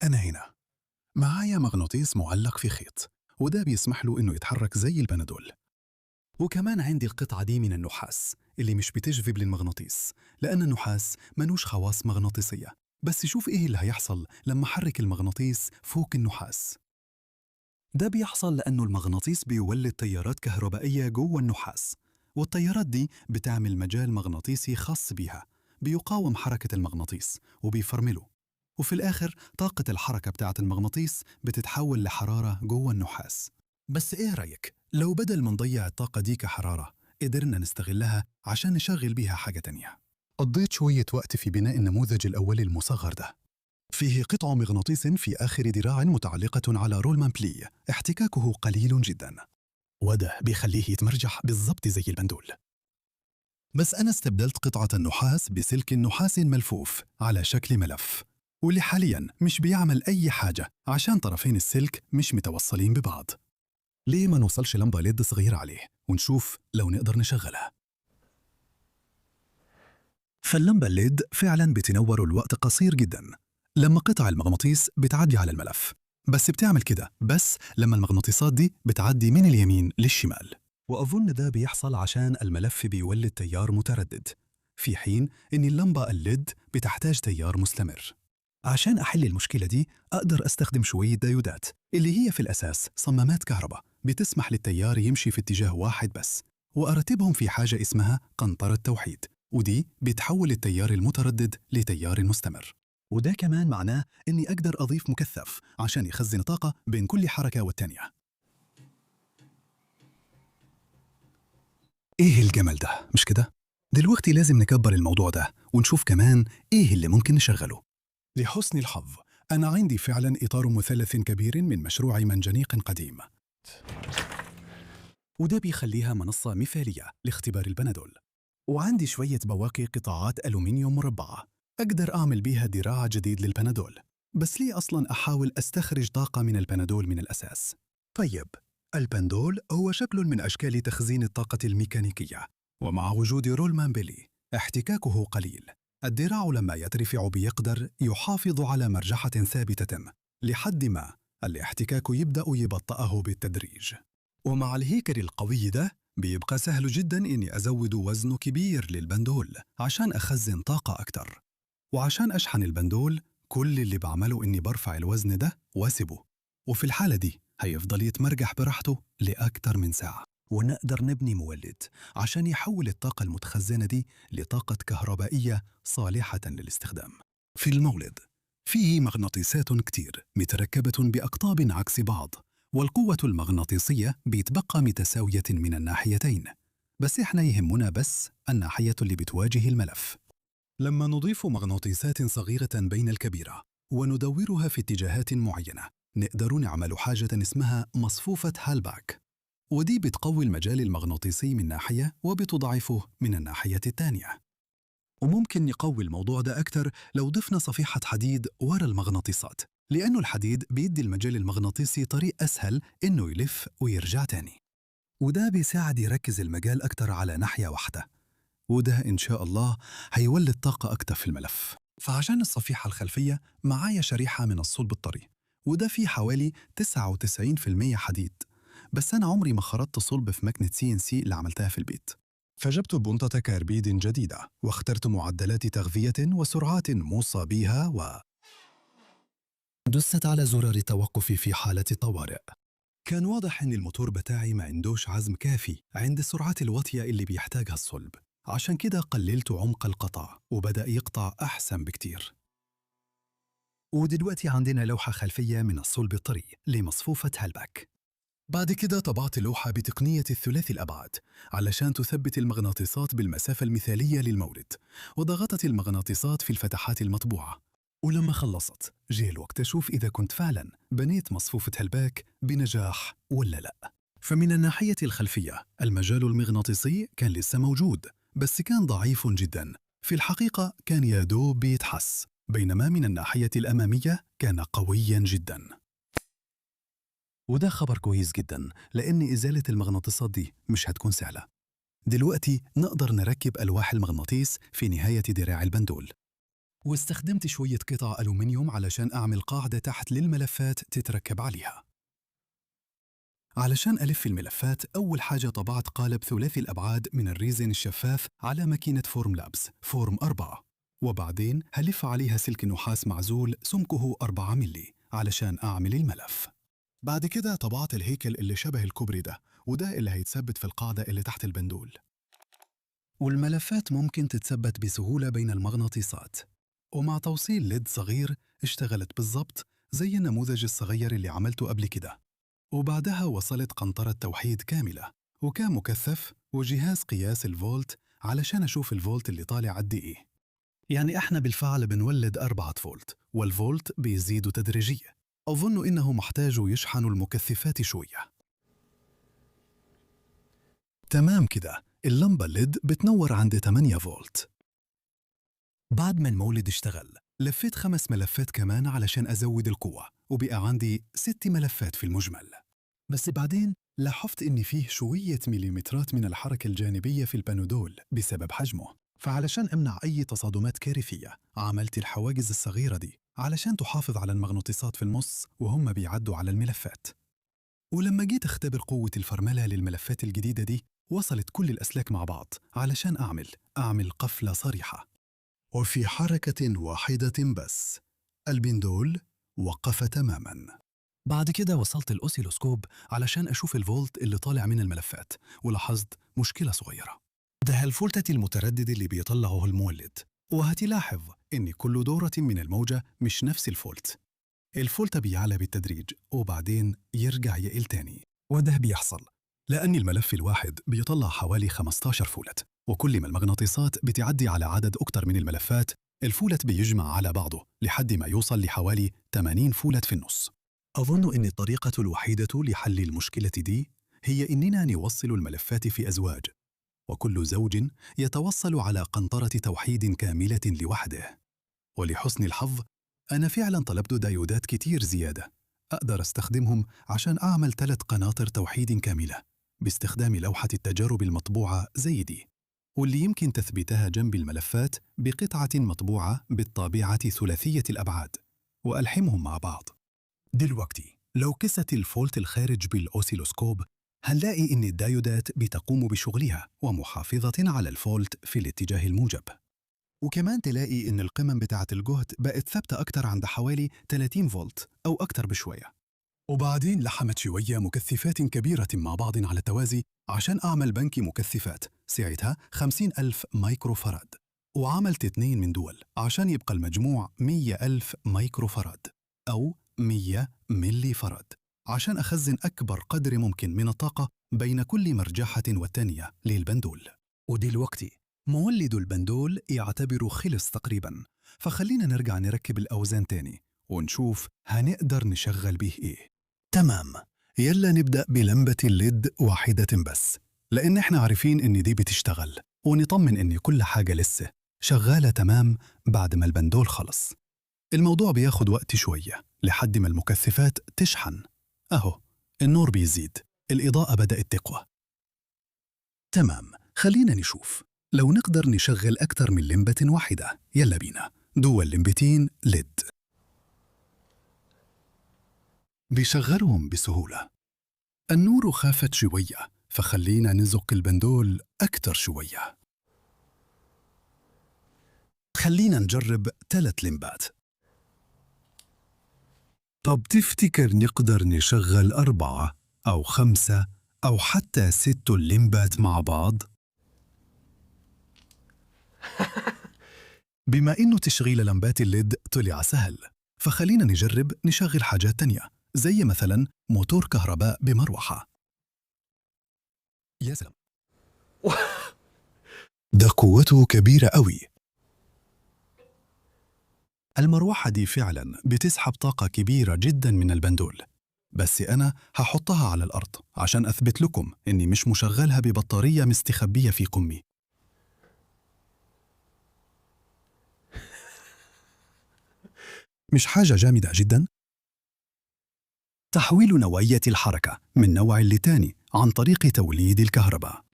أنا هنا معايا مغناطيس معلق في خيط، وده بيسمح له إنه يتحرك زي البنادول. وكمان عندي القطعة دي من النحاس اللي مش بتجذب للمغناطيس، لأن النحاس منوش خواص مغناطيسية. بس شوف إيه اللي هيحصل لما أحرك المغناطيس فوق النحاس. ده بيحصل لأنه المغناطيس بيولد تيارات كهربائية جوه النحاس، والتيارات دي بتعمل مجال مغناطيسي خاص بيها بيقاوم حركة المغناطيس وبيفرمله. وفي الآخر طاقة الحركة بتاعة المغناطيس بتتحول لحرارة جوه النحاس. بس إيه رأيك لو بدل ما نضيع الطاقة دي كحرارة قدرنا نستغلها عشان نشغل بيها حاجة تانية؟ قضيت شوية وقت في بناء النموذج الأولي المصغر ده. فيه قطع مغناطيس في آخر ذراع متعلقة على رولمان بلي احتكاكه قليل جدا، وده بيخليه يتمرجح بالضبط زي البندول. بس أنا استبدلت قطعة النحاس بسلك نحاس ملفوف على شكل ملف، واللي حاليا مش بيعمل أي حاجة عشان طرفين السلك مش متوصلين ببعض. ليه ما نوصلش لمبة ليد صغيرة عليه ونشوف لو نقدر نشغلها؟ فاللمبة الليد فعلا بتنور الوقت قصير جدا لما قطع المغناطيس بتعدي على الملف، بس بتعمل كده بس لما المغناطيسات دي بتعدي من اليمين للشمال. وأظن ده بيحصل عشان الملف بيولد تيار متردد، في حين إن اللمبة الليد بتحتاج تيار مستمر. عشان أحل المشكلة دي أقدر أستخدم شوية ديودات اللي هي في الأساس صمامات كهرباء بتسمح للتيار يمشي في اتجاه واحد بس، وأرتبهم في حاجة اسمها قنطرة توحيد، ودي بتحول التيار المتردد لتيار مستمر. وده كمان معناه إني أقدر أضيف مكثف عشان يخزن طاقة بين كل حركة والتانية. إيه الجمال ده، مش كده؟ دلوقتي لازم نكبر الموضوع ده ونشوف كمان إيه اللي ممكن نشغله. لحسن الحظ أنا عندي فعلا إطار مثلث كبير من مشروع منجنيق قديم، وده بيخليها منصة مثالية لاختبار البنادول. وعندي شوية بواقي قطاعات ألومنيوم مربعة أقدر أعمل بيها ذراع جديد للبنادول. بس ليه أصلاً أحاول أستخرج طاقة من البنادول من الأساس؟ طيب، البندول هو شكل من أشكال تخزين الطاقة الميكانيكية، ومع وجود رولمان بيلي احتكاكه قليل. الذراع لما يترفع بيقدر يحافظ على مرجحة ثابتة لحد ما الاحتكاك يبدأ يبطئه بالتدريج. ومع الهيكل القوي ده بيبقى سهل جدا إني أزود وزن كبير للبندول عشان أخزن طاقة أكتر. وعشان أشحن البندول كل اللي بعمله إني برفع الوزن ده واسيبه، وفي الحالة دي هيفضل يتمرجح براحته لأكتر من ساعة. ونقدر نبني مولد عشان يحول الطاقة المتخزنة دي لطاقة كهربائية صالحة للاستخدام. في المولد فيه مغناطيسات كتير متركبة بأقطاب عكس بعض، والقوة المغناطيسية بيتبقى متساوية من الناحيتين، بس إحنا يهمنا بس الناحية اللي بتواجه الملف. لما نضيف مغناطيسات صغيرة بين الكبيرة وندورها في اتجاهات معينة نقدر نعمل حاجة اسمها مصفوفة هالباك، ودي بتقوي المجال المغناطيسي من ناحية وبتضعفه من الناحية الثانية. وممكن نقوي الموضوع ده أكتر لو ضفنا صفيحة حديد ورا المغناطيسات، لأنه الحديد بيدي المجال المغناطيسي طريق أسهل إنه يلف ويرجع تاني، وده بيساعد يركز المجال أكتر على ناحية واحدة، وده إن شاء الله هيولد طاقة أكتر في الملف. فعشان الصفيحة الخلفية معايا شريحة من الصلب الطري، وده فيه حوالي 99% حديد، بس أنا عمري ما خرطت صلب في مكنة CNC اللي عملتها في البيت. فجبت بنطة كربيد جديدة واخترت معدلات تغذية وسرعات موصى بها ودست على زرار التوقف في حالة طوارئ. كان واضح إن الموتور بتاعي ما عندوش عزم كافي عند السرعات الواطية اللي بيحتاجها الصلب، عشان كده قللت عمق القطع وبدأ يقطع أحسن بكتير. ودلوقتي عندنا لوحة خلفية من الصلب الطري لمصفوفة هالباك. بعد كده طبعت لوحة بتقنية الثلاثي الأبعاد علشان تثبت المغناطيسات بالمسافة المثالية للمورد، وضغطت المغناطيسات في الفتحات المطبوعة. ولما خلصت جه الوقت أشوف إذا كنت فعلا بنيت مصفوفة هالباك بنجاح ولا لا. فمن الناحية الخلفية المجال المغناطيسي كان لسه موجود، بس كان ضعيف جدا، في الحقيقة كان يادوب بيتحس، بينما من الناحية الأمامية كان قويا جدا. وده خبر كويس جدا لأن إزالة المغناطيسات دي مش هتكون سهلة. دلوقتي نقدر نركب ألواح المغناطيس في نهاية دراع البندول، واستخدمت شوية قطع ألومنيوم علشان أعمل قاعدة تحت للملفات تتركب عليها. علشان ألف الملفات، أول حاجة طبعت قالب ثلاثي الأبعاد من الريزن الشفاف على ماكينة فورم لابس فورم 4، وبعدين هلف عليها سلك نحاس معزول سمكه 4 ملي علشان أعمل الملف. بعد كده طبعت الهيكل اللي شبه الكوبري ده، وده اللي هيتثبت في القاعدة اللي تحت البندول. والملفات ممكن تتثبت بسهولة بين المغناطيسات، ومع توصيل ليد صغير اشتغلت بالضبط زي النموذج الصغير اللي عملته قبل كده. وبعدها وصلت قنطرة توحيد كاملة وكان مكثف وجهاز قياس الفولت علشان أشوف الفولت اللي طالع قد إيه. يعني إحنا بالفعل بنولد 4 فولت، والفولت بيزيد تدريجيا. أظن إنه محتاج يشحن المكثفات شوية. تمام كده، اللمبة الليد بتنور عند 8 فولت. بعد ما المولد اشتغل، لفيت 5 ملفات كمان علشان أزود القوة، وبقى عندي 6 ملفات في المجمل. بس بعدين لاحظت إن فيه شوية مليمترات من الحركة الجانبية في البانودول بسبب حجمه، فعلشان أمنع أي تصادمات كارثية عملت الحواجز الصغيرة دي علشان تحافظ على المغناطيسات في النص وهم بيعدوا على الملفات. ولما جيت أختبر قوة الفرملة للملفات الجديدة دي، وصلت كل الأسلاك مع بعض علشان أعمل قفلة صريحة، وفي حركة واحدة بس البندول وقف تماماً. بعد كده وصلت الأوسيلوسكوب علشان أشوف الفولت اللي طالع من الملفات، ولاحظت مشكلة صغيرة. ده الفولتة المتردد اللي بيطلعه المولد، وهتلاحظ إن كل دورة من الموجة مش نفس الفولت. الفولت بيعلى بالتدريج وبعدين يرجع يقل تاني، وده بيحصل لأن الملف الواحد بيطلع حوالي 15 فولت، وكل ما المغناطيسات بتعدي على عدد أكتر من الملفات، الفولت بيجمع على بعضه لحد ما يوصل لحوالي 80 فولت في النص. أظن أن الطريقة الوحيدة لحل المشكلة دي هي إننا نوصل الملفات في أزواج، وكل زوج يتوصل على قنطرة توحيد كاملة لوحده. ولحسن الحظ أنا فعلا طلبت دايودات كتير زيادة أقدر أستخدمهم عشان أعمل 3 قناطر توحيد كاملة باستخدام لوحة التجارب المطبوعة زي دي، واللي يمكن تثبيتها جنب الملفات بقطعة مطبوعة بالطابعة ثلاثية الأبعاد وألحمهم مع بعض. دلوقتي لو قست الفولت الخارج بالأوسيلوسكوب، هنلاقي إن الدايودات بتقوم بشغلها ومحافظة على الفولت في الاتجاه الموجب. وكمان تلاقي إن القمم بتاعة الجهد بقت ثابتة أكتر عند حوالي 30 فولت أو أكتر بشوية. وبعدين لحمت شوية مكثفات كبيرة مع بعض على التوازي عشان أعمل بنك مكثفات سعتها 50,000 مايكرو فراد، وعملت 2 من دول عشان يبقى المجموع 100,000 مايكرو فراد أو 100 ملي فراد، عشان أخزن أكبر قدر ممكن من الطاقة بين كل مرجحة والتانية للبندول. ودلوقتي مولد البندول يعتبر خلص تقريباً، فخلينا نرجع نركب الأوزان تاني ونشوف هنقدر نشغل به إيه. تمام، يلا نبدأ بلمبة الليد واحدة بس، لأن إحنا عارفين إن دي بتشتغل، ونطمن إن كل حاجة لسه شغالة تمام بعد ما البندول خلص. الموضوع بياخد وقت شوية لحد ما المكثفات تشحن. أهو النور بيزيد، الإضاءة بدأت تقوى. تمام، خلينا نشوف لو نقدر نشغل أكتر من لمبة واحدة. يلا بينا، دول لمبتين ليد بيشغلهم بسهولة. النور خافت شوية، فخلينا نزق البندول أكتر شوية. خلينا نجرب 3 لمبات. طب تفتكر نقدر نشغل 4 أو 5 أو حتى 6 لمبات مع بعض؟ بما إنه تشغيل لمبات الليد طلع سهل، فخلينا نجرب نشغل حاجات تانية زي مثلا موتور كهرباء بمروحة. يا سلام، ده قوته كبيرة قوي. المروحة دي فعلا بتسحب طاقة كبيرة جدا من البندول، بس أنا هحطها على الأرض عشان أثبت لكم إني مش مشغلها ببطارية مستخبية في قمي. مش حاجة جامدة جدا؟ تحويل نوعية الحركة من نوع لتاني عن طريق توليد الكهرباء.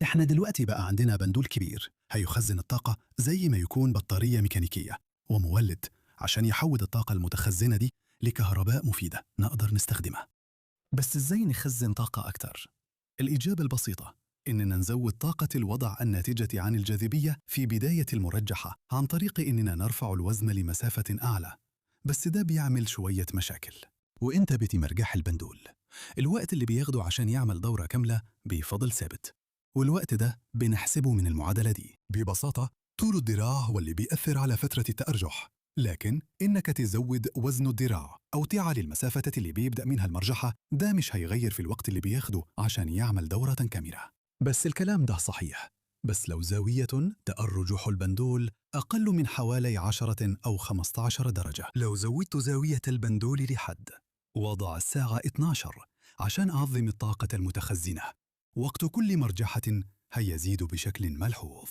إحنا دلوقتي بقى عندنا بندول كبير هيخزن الطاقة زي ما يكون بطارية ميكانيكية ومولد عشان يحول الطاقة المتخزنة دي لكهرباء مفيدة نقدر نستخدمها. بس إزاي نخزن طاقة أكتر؟ الإجابة البسيطة إننا نزود طاقة الوضع الناتجة عن الجاذبية في بداية المرجحة عن طريق إننا نرفع الوزن لمسافة أعلى، بس ده بيعمل شوية مشاكل. وإنت بتمرجح البندول، الوقت اللي بياخده عشان يعمل دورة كاملة بيفضل ثابت، والوقت ده بنحسبه من المعادلة دي. ببساطة طول الذراع هو اللي بيأثر على فترة التأرجح، لكن إنك تزود وزن الذراع أو تعلي المسافة اللي بيبدأ منها المرجحة ده مش هيغير في الوقت اللي بياخده عشان يعمل دورة كاملة. بس الكلام ده صحيح، بس لو زاوية تأرجح البندول أقل من حوالي 10 أو 15 درجة. لو زودت زاوية البندول لحد وضع الساعة 12 عشان أعظم الطاقة المتخزنة، وقت كل مرجحة هيزيد بشكل ملحوظ،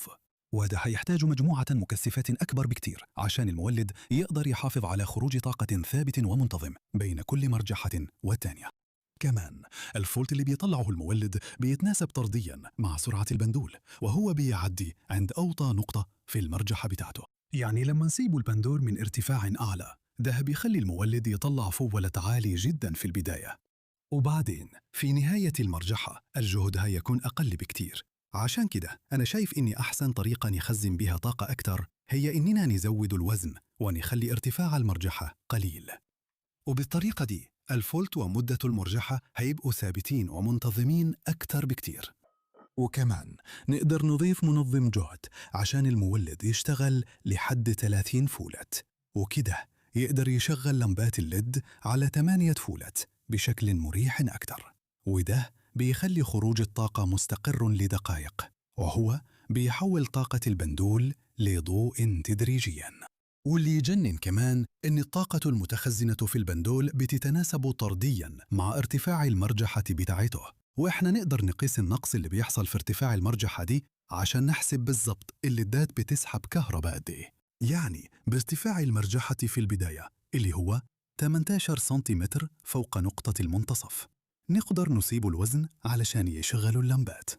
وده هيحتاج مجموعة مكثفات أكبر بكتير عشان المولد يقدر يحافظ على خروج طاقة ثابت ومنتظم بين كل مرجحة والتانية. كمان الفولت اللي بيطلعه المولد بيتناسب طردياً مع سرعة البندول، وهو بيعدي عند أوطى نقطة في المرجحة بتاعته. يعني لما نسيب البندول من ارتفاع أعلى ده بيخلي المولد يطلع فولت عالي جداً في البداية، وبعدين في نهاية المرجحة الجهد هيكون أقل بكتير. عشان كده أنا شايف إني أحسن طريقة نخزن بها طاقة أكتر هي إننا نزود الوزن ونخلي ارتفاع المرجحة قليل، وبالطريقة دي الفولت ومدة المرجحة هيبقوا ثابتين ومنتظمين أكتر بكتير. وكمان نقدر نضيف منظم جهد عشان المولد يشتغل لحد 30 فولت، وكده يقدر يشغل لمبات الليد على 8 فولت بشكل مريح أكتر، وده بيخلي خروج الطاقة مستقر لدقائق، وهو بيحول طاقة البندول لضوء تدريجياً. واللي يجنن كمان إن الطاقة المتخزنة في البندول بتتناسب طردياً مع ارتفاع المرجحة بتاعته، وإحنا نقدر نقيس النقص اللي بيحصل في ارتفاع المرجحة دي عشان نحسب بالضبط الليدات بتسحب كهرباء قد إيه. يعني بارتفاع المرجحة في البداية اللي هو 18 سنتيمتر فوق نقطة المنتصف نقدر نصيب الوزن علشان يشغلوا اللمبات.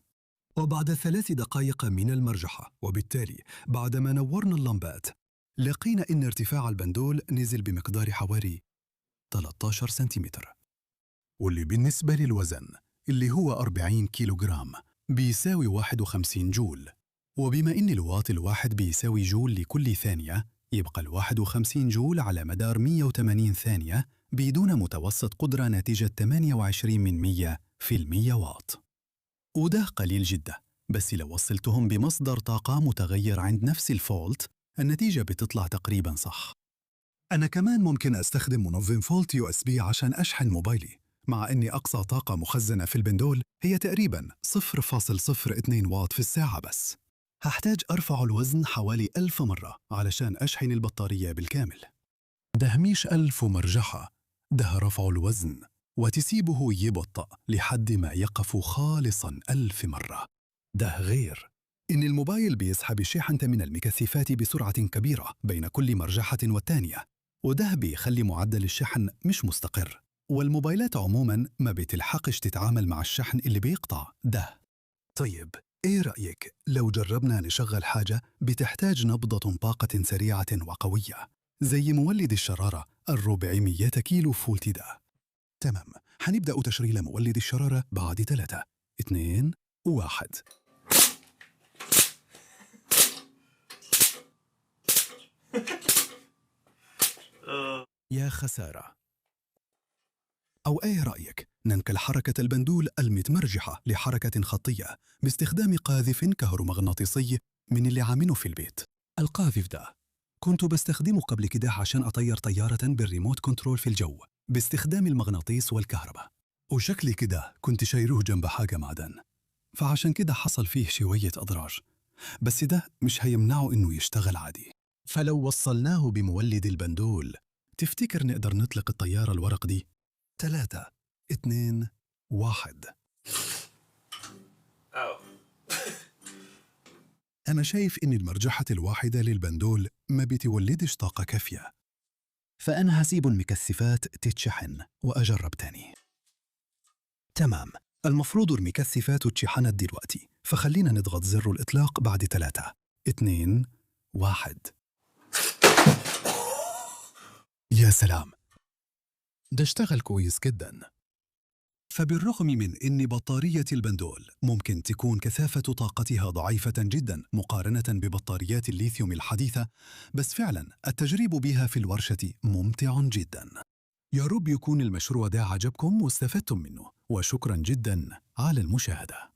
وبعد 3 دقائق من المرجحة، وبالتالي بعد ما نورنا اللمبات، لقينا إن ارتفاع البندول نزل بمقدار حوالي 13 سنتيمتر، واللي بالنسبة للوزن اللي هو 40 كيلوغرام بيساوي 51 جول. وبما إن الواط الواحد بيساوي جول لكل ثانية، يبقى 51 جول على مدار 180 ثانية بدون متوسط قدرة ناتجة 28 من 100 في المية واط، وده قليل جدا. بس لو وصلتهم بمصدر طاقة متغير عند نفس الفولت النتيجة بتطلع تقريبا صح. أنا كمان ممكن أستخدم منظم فولت USB عشان أشحن موبايلي، مع أني أقصى طاقة مخزنة في البندول هي تقريبا 0.02 واط في الساعة بس. هحتاج أرفع الوزن حوالي 1000 مرة علشان أشحن البطارية بالكامل. ده مش 1000 مرجحة، ده رفع الوزن وتسيبه يبطأ لحد ما يقف خالصاً 1000 مرة. ده غير إن الموبايل بيسحب الشحنة من المكثفات بسرعة كبيرة بين كل مرجحة والتانية، وده بيخلي معدل الشحن مش مستقر، والموبايلات عموماً ما بتلحقش تتعامل مع الشحن اللي بيقطع ده. طيب إيه رأيك لو جربنا نشغل حاجة بتحتاج نبضة طاقة سريعة وقوية زي مولد الشرارة 400 كيلو فولت ده؟ تمام، هنبدأ تشغيل مولد الشرارة بعد 3 2 1. يا خسارة. أو أي رأيك ننقل حركة البندول المتمرجحة لحركة خطية باستخدام قاذف كهرومغناطيسي من اللي عامله في البيت؟ القاذف ده كنت بستخدمه قبل كده عشان أطير طيارة بالريموت كنترول في الجو باستخدام المغناطيس والكهرباء، وشكلي كده كنت شايروه جنب حاجة معدن، فعشان كده حصل فيه شوية أضرار، بس ده مش هيمنعه إنه يشتغل عادي. فلو وصلناه بمولد البندول تفتكر نقدر نطلق الطيارة الورق دي؟ 3 2 1. أنا شايف إن المرجحة الواحدة للبندول ما بتولدش طاقة كافية، فأنا هسيب المكثفات تتشحن وأجرب تاني. تمام، المفروض المكثفات اتشحنت دلوقتي، فخلينا نضغط زر الإطلاق بعد 3 2 1. يا سلام، ده اشتغل كويس جدا. فبالرغم من أن بطارية البندول ممكن تكون كثافة طاقتها ضعيفة جدا مقارنة ببطاريات الليثيوم الحديثة، بس فعلا التجريب بها في الورشة ممتع جدا. يا رب يكون المشروع ده عجبكم واستفدتم منه، وشكرا جدا على المشاهدة.